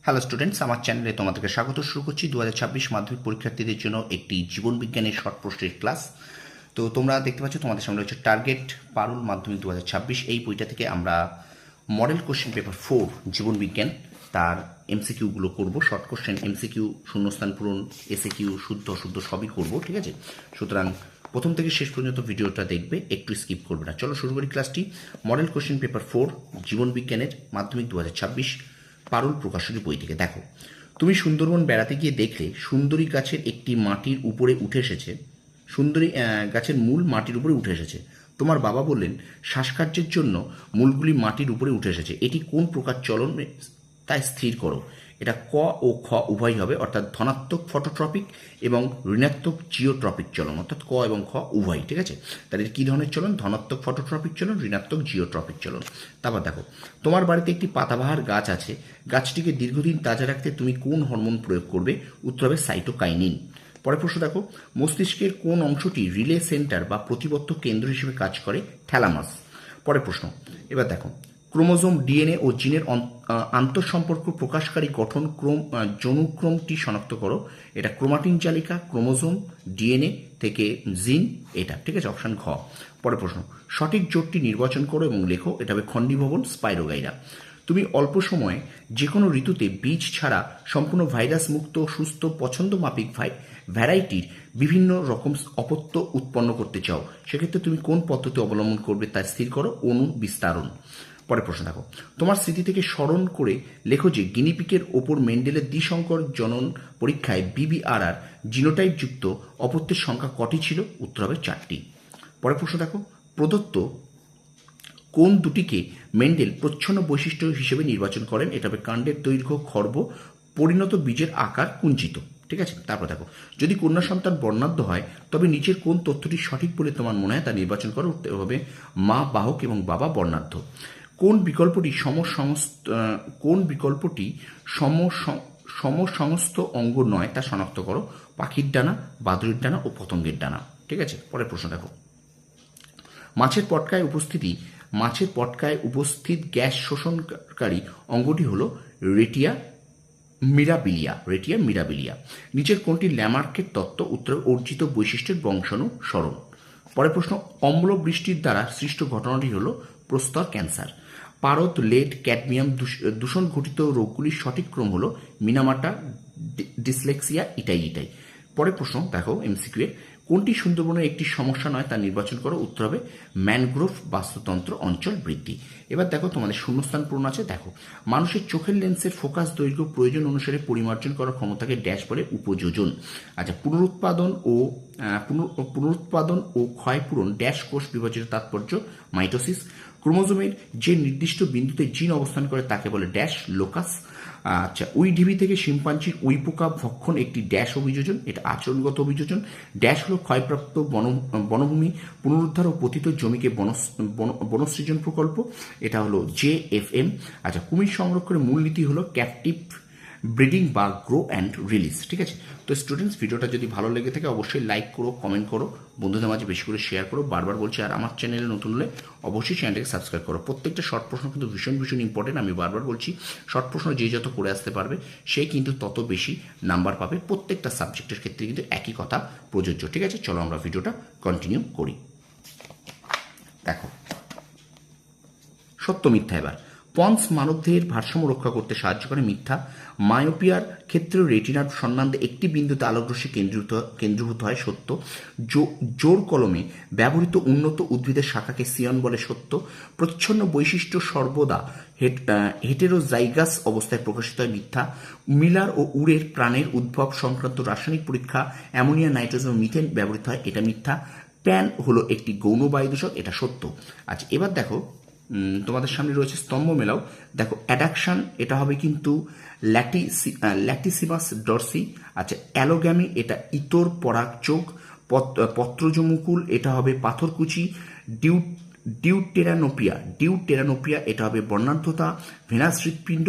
Hello students, আমার চ্যানেলে তোমাদেরকে স্বাগত। শুরু করছি 2026 মাধ্যমিক পরীক্ষার্থীদের জন্য একটি জীবন বিজ্ঞানের শর্ট প্রশ্নের ক্লাস। তো তোমরা দেখতে পাচ্ছ তোমাদের সামনে হচ্ছে টার্গেট পারুল মাধ্যমিক 2026। এই বইটা থেকে আমরা মডেল কোশ্চেন পেপার 4 জীবন বিজ্ঞান তার এমসিকিউগুলো করব। শর্ট কোশ্চেন, এমসিকিউ, শূন্যস্থান পূরণ, এসএকিউ, শুদ্ধ অশুদ্ধ সবই করব, ঠিক আছে? সুতরাং প্রথম থেকে শেষ পর্যন্ত ভিডিওটা দেখবে, একটু স্কিপ করবে না। চলো শুরু করি ক্লাসটি। মডেল কোশ্চেন পেপার 4 জীবন বিজ্ঞানের মাধ্যমিক 2026 পারুল প্রকাশনী বই থেকে। দেখো, তুমি সুন্দরবন বেড়াতে গিয়ে দেখলে সুন্দরী গাছের একটি মাটির উপরে উঠে এসেছে, সুন্দরী গাছের মূল মাটির উপরে উঠে এসেছে। তোমার বাবা বললেন শ্বাসকার্যের জন্য মূলগুলি মাটির উপরে উঠে এসেছে। এটি কোন প্রকার চলন তা স্থির করো। এটা ক ও খ উভয় হবে, অর্থাৎ ধনাত্মক ফটোট্রপিক এবং ঋণাত্মক জিওট্রপিক চলন, অর্থাৎ ক এবং খ উভয়, ঠিক আছে? তাহলে কী ধরনের চলন? ধনাত্মক ফটোট্রপিক চলন, ঋণাত্মক জিওট্রপিক চলন। তারপর দেখো, তোমার বাড়িতে একটি পাতাবাহার গাছ আছে। গাছটিকে দীর্ঘদিন তাজা রাখতে তুমি কোন হরমোন প্রয়োগ করবে? উত্তর হবে সাইটোকাইনিন। পরের প্রশ্ন দেখো, মস্তিষ্কের কোন অংশটি রিলে সেন্টার বা প্রতিবদ্ধ কেন্দ্র হিসেবে কাজ করে? থ্যালামাস। পরের প্রশ্ন, এবার দেখো, ক্রোমোজোম, ডিএনএ ও জিনের আন্তঃসম্পর্ক প্রকাশকারী গঠন যৌনুক্রমটি শনাক্ত করো। এটা ক্রোমাটিন জালিকা, ক্রোমোজোম, ডিএনএ থেকে জিন, এটা, ঠিক আছে? অপশন ঘ। পরের প্রশ্ন, সঠিক জোটটি নির্বাচন করো এবং লেখো। এটা হবে খন্ডিভবন, স্পাইরোগাইরা। তুমি অল্প সময়ে যে কোনো ঋতুতে বীজ ছাড়া সম্পূর্ণ ভাইরাস মুক্ত সুস্থ পছন্দ মাফিক ভ্যারাইটির বিভিন্ন রকম অপত্য উৎপন্ন করতে চাও, সেক্ষেত্রে তুমি কোন পদ্ধতি অবলম্বন করবে তা স্থির করো। অণু বিস্তারণ। পরের প্রশ্ন দেখো, তোমার স্মৃতি থেকে স্মরণ করে লেখো যে গিনিপিকের ওপর মেন্ডেলের দ্বিসংকর জনন পরীক্ষায় বিবিআরআর জিনোটাইপ যুক্ত অপত্যের সংখ্যা কটি ছিল? উত্তর হবে 4টি। পরের প্রশ্ন দেখো, প্রদত্ত কোন দুটিকে মেন্ডেল প্রচ্ছন্ন বৈশিষ্ট্য হিসেবে নির্বাচন করেন? এটা হবে কাণ্ডের দৈর্ঘ্য খর্ব, পরিণত বীজের আকার কুঞ্চিত, ঠিক আছে? তারপর দেখো, যদি কন্যা সন্তান বর্ণাঢ্য হয় তবে নিচের কোন তথ্যটি সঠিক বলে তোমার মনে হয় তা নির্বাচন করো। হবে মা বাহক এবং বাবা বর্ণাঢ্য। কোন বিকল্পটি সমসংস্থ অঙ্গ নয় তা শনাক্ত করো। পাখির ডানা, বাদুড়ির ডানা ও পতঙ্গের ডানা, ঠিক আছে? পরের প্রশ্ন দেখো, মাছের পটকায় উপস্থিত গ্যাস শোষণকারী অঙ্গটি হল রেটিয়া মিরাবিলিয়া। নিচের কোনটি ল্যামার্কের তত্ত্ব? উত্তর অর্জিত বৈশিষ্ট্যের বংশানুসরণ। পরের প্রশ্ন, অম্ল বৃষ্টির দ্বারা সৃষ্ট ঘটনাটি হল প্রস্তর ক্যান্সার। পারদ, লেড, ক্যাডমিয়াম দূষণ ঘটিত রোগগুলির সঠিক ক্রম হল মিনামাটা, ডিসলেক্সিয়া, ইটাই। পরের প্রশ্ন দেখো, এমসিকিউ এর, কোনটি সুন্দরবনের একটি সমস্যা নয় তা নির্বাচন করো। উত্তর হবে ম্যানগ্রোভ বাস্তুতন্ত্র অঞ্চল বৃদ্ধি। এবার দেখো, তোমাদের শূন্যস্থান পূরণ আছে। দেখো, মানুষের চোখের লেন্সের ফোকাস দৈর্ঘ্য প্রয়োজন অনুসারে পরিমার্জন করার ক্ষমতাকে ড্যাশ বলে? উপযোজন। আচ্ছা, পুনরুৎপাদন ও ক্ষয়পূরণ ড্যাশ কোষ বিভাজনের তাৎপর্য? মাইটোসিস। ক্রোমোজোমের যে নির্দিষ্ট বিন্দুতে জিন অবস্থান করে তাকে বলে ড্যাশ লোকাস। আচ্ছা, উই ঢিবি থেকে শিম্পাঞ্জির উই পোকা ভক্ষণ একটি ড্যাশ অভিযোজন, এটা আচরণগত অভিযোজন। ড্যাশ হল ক্ষয়প্রাপ্ত বনভূমি পুনরুদ্ধার ও পতিত জমিকে বনসৃজন প্রকল্প, এটা হলো JFM। আচ্ছা, কুমির সংরক্ষণের মূলনীতি হলো ক্যাপটিভ ব্রিডিং বা গ্রো অ্যান্ড রিলিজ, ঠিক আছে? তো স্টুডেন্টস, ভিডিওটা যদি ভালো লেগে থাকে অবশ্যই লাইক করো, কমেন্ট করো, বন্ধুদের মাঝে বেশি করে শেয়ার করো। বারবার বলছি, আর আমার চ্যানেলে নতুন হলে অবশ্যই চ্যানেলটাকে সাবস্ক্রাইব করো। প্রত্যেকটা শর্ট প্রশ্ন কিন্তু ভীষণ ইম্পর্টেন্ট। আমি বারবার বলছি, শর্ট প্রশ্ন যে যত করে আসতে পারবে সে কিন্তু তত বেশি নাম্বার পাবে। প্রত্যেকটা সাবজেক্টের ক্ষেত্রে কিন্তু একই কথা প্রযোজ্য, ঠিক আছে? চলো আমরা ভিডিওটা কন্টিনিউ করি। দেখো, সত্য মিথ্যা। এবার পন্স মানবদেহের ভারসাম্য রক্ষা করতে সাহায্য করে। মিথ্যা। মায়োপিয়ার ক্ষেত্রে রেটিনার সম্বন্ধে একটি বিন্দুতে আলোকরশ্মি কেন্দ্রীভূত হয়। সত্য। জোর কলমে ব্যবহৃত উন্নত উদ্ভিদের শাখাকে সিয়ন বলে। সত্য। প্রচ্ছন্ন বৈশিষ্ট্য সর্বদা হেটেরোজাইগাস অবস্থায় প্রকাশিত হয়। মিথ্যা। মিলার ও উরের প্রাণের উদ্ভব সংক্রান্ত রাসায়নিক পরীক্ষা অ্যামোনিয়া, নাইট্রোজেন ও মিথেন ব্যবহৃত হয়। এটা মিথ্যা। প্যান হলো একটি গৌণ বায়ুদূষক, এটা সত্য। আচ্ছা, এবার দেখো, তোমাদের সামনে রয়েছে স্তম্ভ মেলাও। দেখো, অ্যাডাকশন, এটা হবে কিন্তু ল্যাটিসিমাস ডরসি। আচ্ছা, অ্যালোগ্যামি, এটা ইতর পরাগযোগ। পত্রজমুকুল, এটা হবে পাথরকুচি। ডিউটেরানোপিয়া, এটা হবে বর্ণাঢ্যতা। ভেনাস হৃৎপিণ্ড,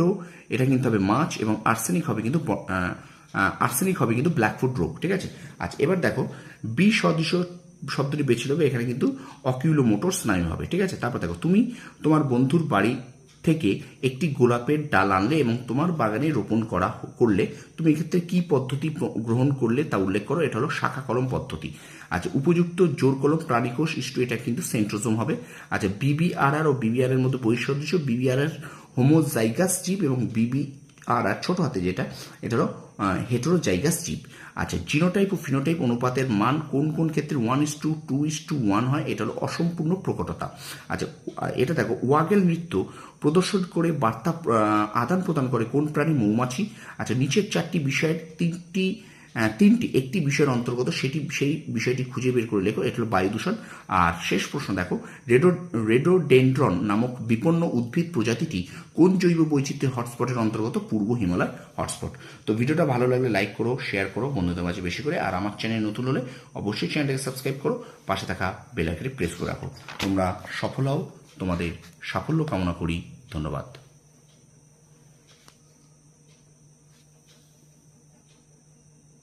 এটা কিন্তু হবে মাছ। এবং আর্সেনিক হবে কিন্তু ব্ল্যাকফুট রোগ, ঠিক আছে? আচ্ছা, এবার দেখো, বি সদৃশ শব্দটি বেছে নেবে। এখানে কিন্তু অকিউলোমোটর স্নায়ু হবে, ঠিক আছে? তারপর দেখো, তুমি তোমার বন্ধুর বাড়ি থেকে একটি গোলাপের ডাল আনলে এবং তোমার বাগানে রোপণ করলে তুমি এক্ষেত্রে কি পদ্ধতি গ্রহণ করলে তা উল্লেখ করো। এটা হলো শাখা কলম পদ্ধতি। আচ্ছা, উপযুক্ত জোর কলম প্রাণীকোষ এটা কিন্তু সেন্ট্রোজোম হবে। আচ্ছা, বিবিআরআর ও বিবিআর এর মধ্যে বৈসাদৃশ্য, বিবিআরআর হোমোজাইগাস জীব এবং বিবিআরআর ছোট হাতে যেটা, এটা হলো হেটেরোজাইগাস জীব। আচ্ছা, জিনোটাইপ ও ফিনোটাইপ অনুপাতের মান কোন কোন ক্ষেত্রে 1:2:1 হয়, এটা হলো অসম্পূর্ণ প্রকটতা। আচ্ছা, এটা দেখো, ওয়াগেল নৃত্য প্রদর্শন করে বার্তা আদান প্রদান করে কোন প্রাণী? মৌমাছি। আচ্ছা, নিচের চারটি বিষয়ের তিনটি একটি বিষয়ের অন্তর্গত, সেই বিষয়টি খুঁজে বের করে লেখো। এটা হলো বায়ু দূষণ। আর শেষ প্রশ্ন দেখো, রেডোডেন্ড্রন নামক বিপন্ন উদ্ভিদ প্রজাতিটি কোন জৈব বৈচিত্র্যের হটস্পটের অন্তর্গত? পূর্ব হিমালয় হটস্পট। তো ভিডিওটা ভালো লাগলে লাইক করো, শেয়ার করো বন্ধুদের মাঝে বেশি করে। আর আমার চ্যানেল নতুন হলে অবশ্যই চ্যানেলটাকে সাবস্ক্রাইব করো, পাশে থাকা বেল আইকনে প্রেস করে রাখো। তোমরা সফল হও, তোমাদের সাফল্য কামনা করি। ধন্যবাদ।